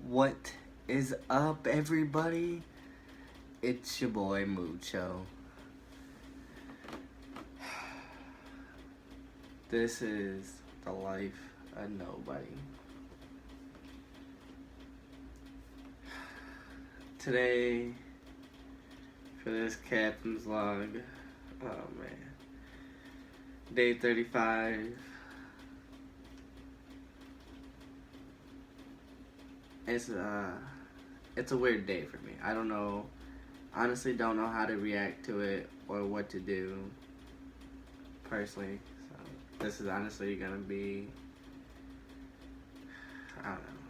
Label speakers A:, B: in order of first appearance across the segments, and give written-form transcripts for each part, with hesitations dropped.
A: What is up, everybody? It's your boy Mucho. This is the life of nobody. Today, for this captain's log, oh man, day 35. It's a weird day for me. I don't know, honestly don't know how to react to it or what to do personally. So this is honestly gonna be, I don't know.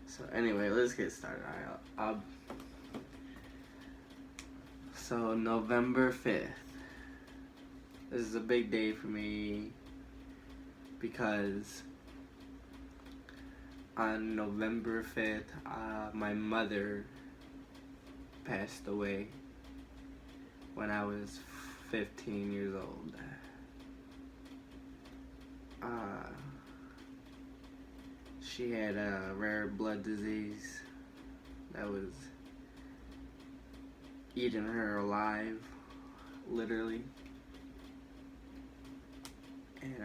A: So anyway, let's get started. So November 5th. This is a big day for me because on November 5th, my mother passed away when I was 15 years old. She had a rare blood disease that was eating her alive, literally. And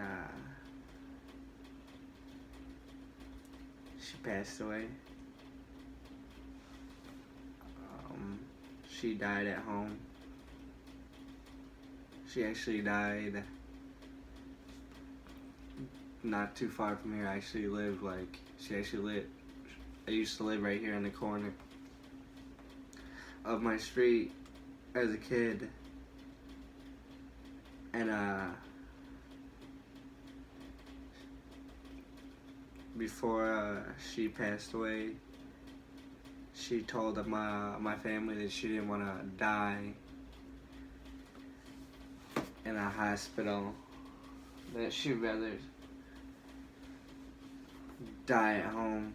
A: she passed away. She died at home. She actually died not too far from here. I used to live right here in the corner of my street as a kid. And before she passed away, she told my family that she didn't want to die in a hospital, that she'd rather die at home.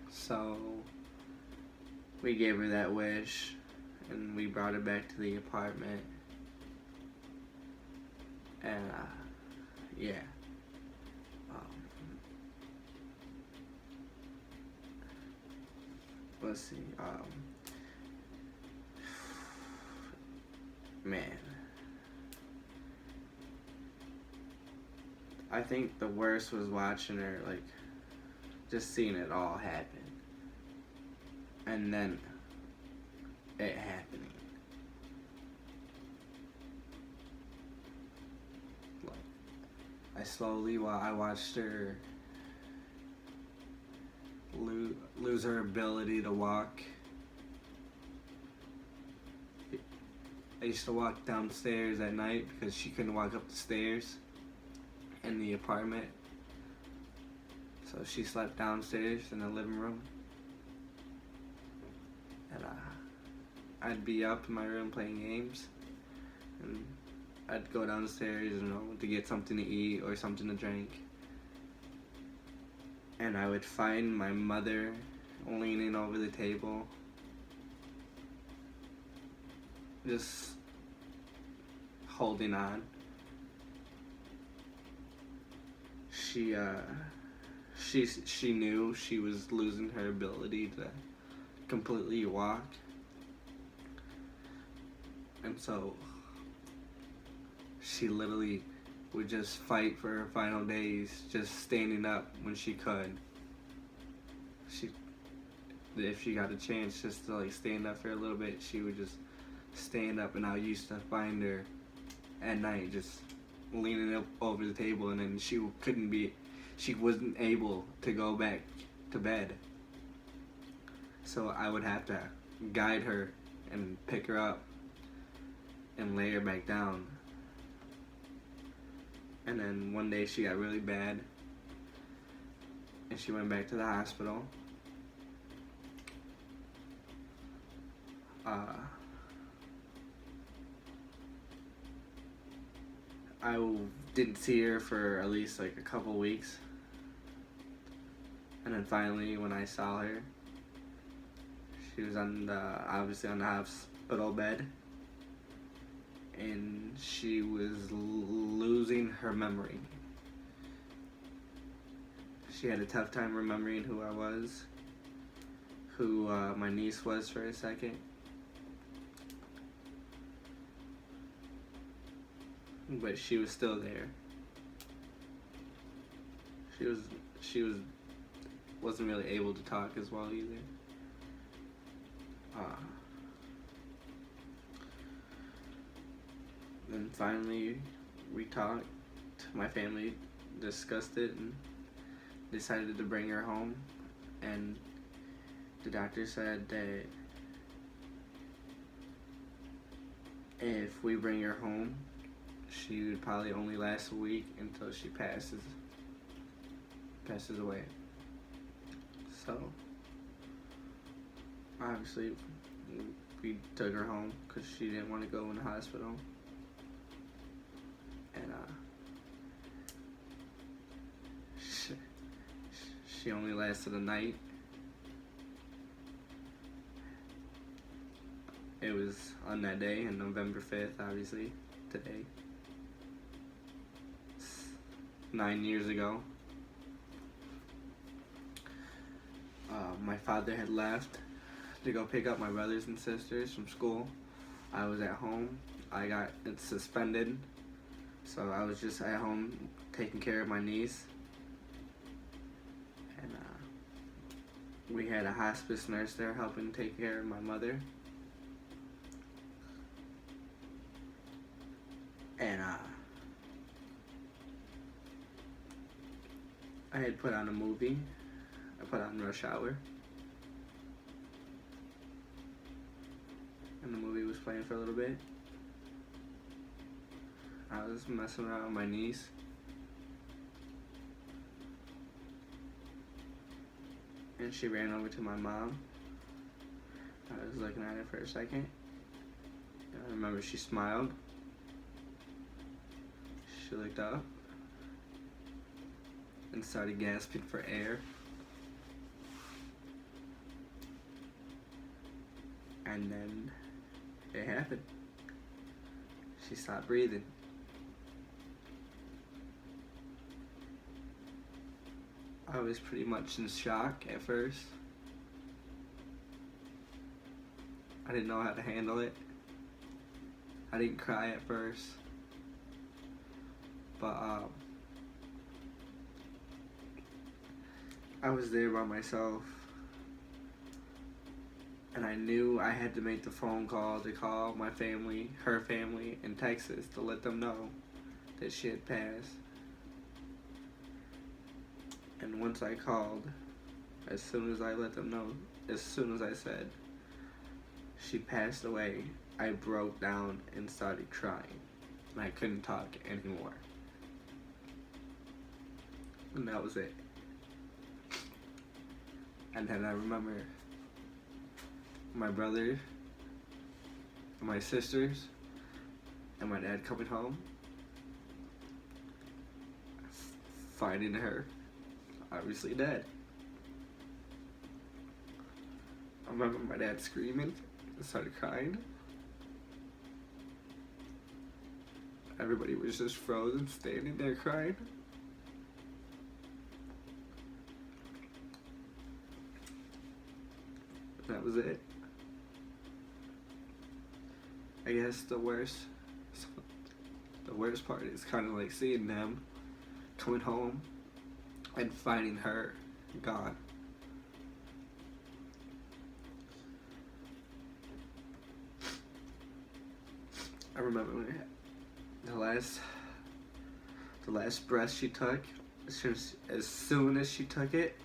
A: So we gave her that wish and we brought her back to the apartment. And yeah. Let's see. Man, I think the worst was watching her, like, just seeing it all happen, and then it happening. Like, I watched her lose her ability to walk. I used to walk downstairs at night because she couldn't walk up the stairs in the apartment. So she slept downstairs in the living room. And I'd be up in my room playing games. And I'd go downstairs, to get something to eat or something to drink. And I would find my mother leaning over the table, just holding on. She knew she was losing her ability to completely walk, and so she literally would just fight for her final days, just standing up when she could. If she got a chance just to stand up for a little bit, she would just stand up. And I used to find her at night just leaning up over the table, and then she wasn't able to go back to bed. So I would have to guide her and pick her up and lay her back down. And then one day she got really bad and she went back to the hospital. I didn't see her for at least a couple weeks. And then finally when I saw her, she was obviously on the hospital bed. And she was losing her memory. She had a tough time remembering who I was, who my niece was for a second. But she was still there. She wasn't really able to talk as well either. Then finally we talked. My family discussed it and decided to bring her home. And the doctor said that if we bring her home, she would probably only last a week until she passes away. So obviously we took her home because she didn't want to go in the hospital. And she only lasted a night. It was on that day, on November 5th, obviously, today. 9 years ago. My father had left to go pick up my brothers and sisters from school. I was at home. I got suspended, so I was just at home taking care of my niece. And we had a hospice nurse there helping take care of my mother. And I had put on a movie. I put on Rush Hour. And the movie was playing for a little bit. I was messing around with my niece. And she ran over to my mom. I was looking at her for a second. I remember she smiled. She looked up and started gasping for air. And then it happened. She stopped breathing. I was pretty much in shock at first. I didn't know how to handle it. I didn't cry at first. But I was there by myself. And I knew I had to make the phone call to call my family, her family in Texas, to let them know that she had passed. And once I called, as soon as I let them know, as soon as I said she passed away, I broke down and started crying. And I couldn't talk anymore. And that was it. And then I remember my brother and my sisters and my dad coming home, finding her obviously dead. I remember my dad screaming and started crying. Everybody was just frozen, standing there crying. That was it. I guess the worst part is kind of like seeing them coming home and finding her gone. I remember when the last breath she took, as soon as she took it,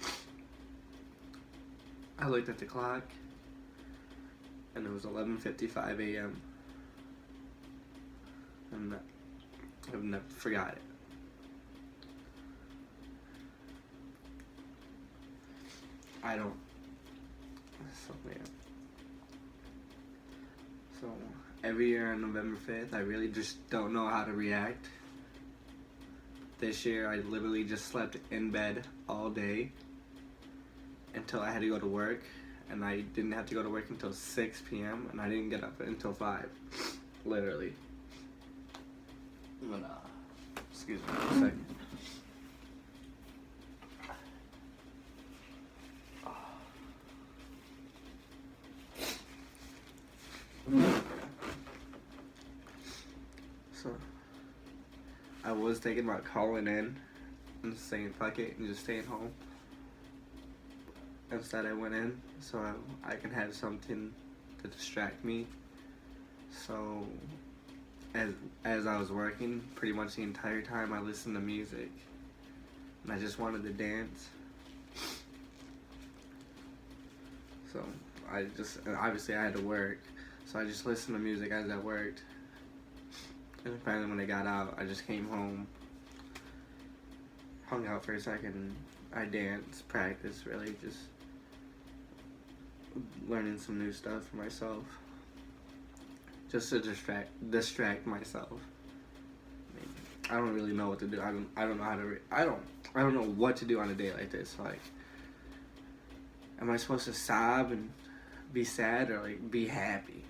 A: I looked at the clock and it was 11:55 a.m. and I've never forgot it. So every year on November 5th, I really just don't know how to react. This year, I literally just slept in bed all day until I had to go to work, and I didn't have to go to work until 6 p.m. and I didn't get up until 5, literally. I'm gonna, excuse me for a second. was thinking about calling in and saying fuck it and just staying home. Instead I went in so I can have something to distract me. So as I was working, pretty much the entire time I listened to music. And I just wanted to dance. So obviously I had to work. So I just listened to music as I worked. And finally when I got out, I just came home, hung out for a second, and I danced, practiced, really just learning some new stuff for myself. Just to distract myself. I mean, I don't really know what to do. I don't know how to I don't know what to do on a day like this. Like, am I supposed to sob and be sad, or like be happy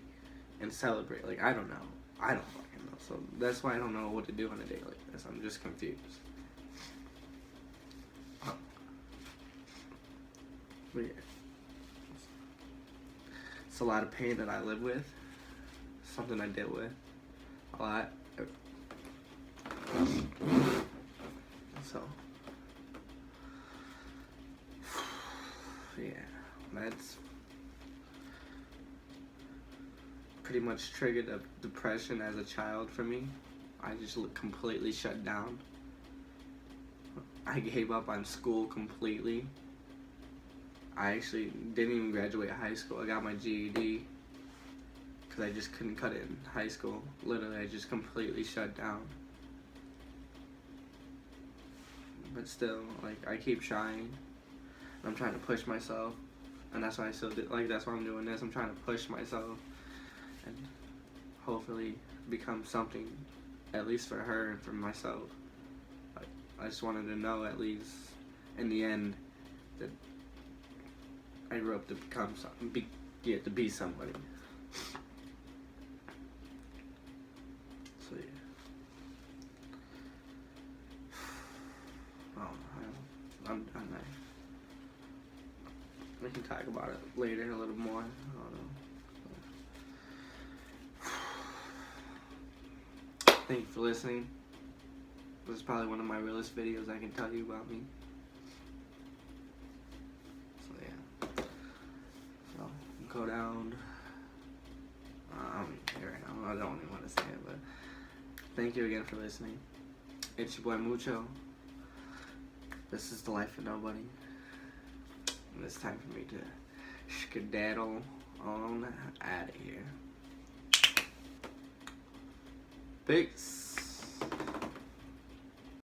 A: and celebrate? Like, I don't know. I don't fucking know. So that's why I don't know what to do on a day like this. I'm just confused. But yeah. It's a lot of pain that I live with. Something I deal with a lot. So yeah, that's pretty much triggered a depression as a child for me. I just completely shut down. I gave up on school completely. I actually didn't even graduate high school. I got my GED because I just couldn't cut it in high school. Literally, I just completely shut down. But still, like, I keep trying. I'm trying to push myself, and that's why I still do. Like, that's why I'm doing this. I'm trying to push myself and hopefully become something, at least for her and for myself. Like, I just wanted to know, at least in the end, that I grew up to become something, to be somebody. So yeah. Oh, I'm done. We can talk about it later a little more. I don't know. Thank you for listening. This is probably one of my realest videos I can tell you about me. Go down. I don't even care right now. I don't even want to say it, but thank you again for listening. It's your boy Mucho. This is the life of nobody. And it's time for me to skedaddle on out of here. Peace.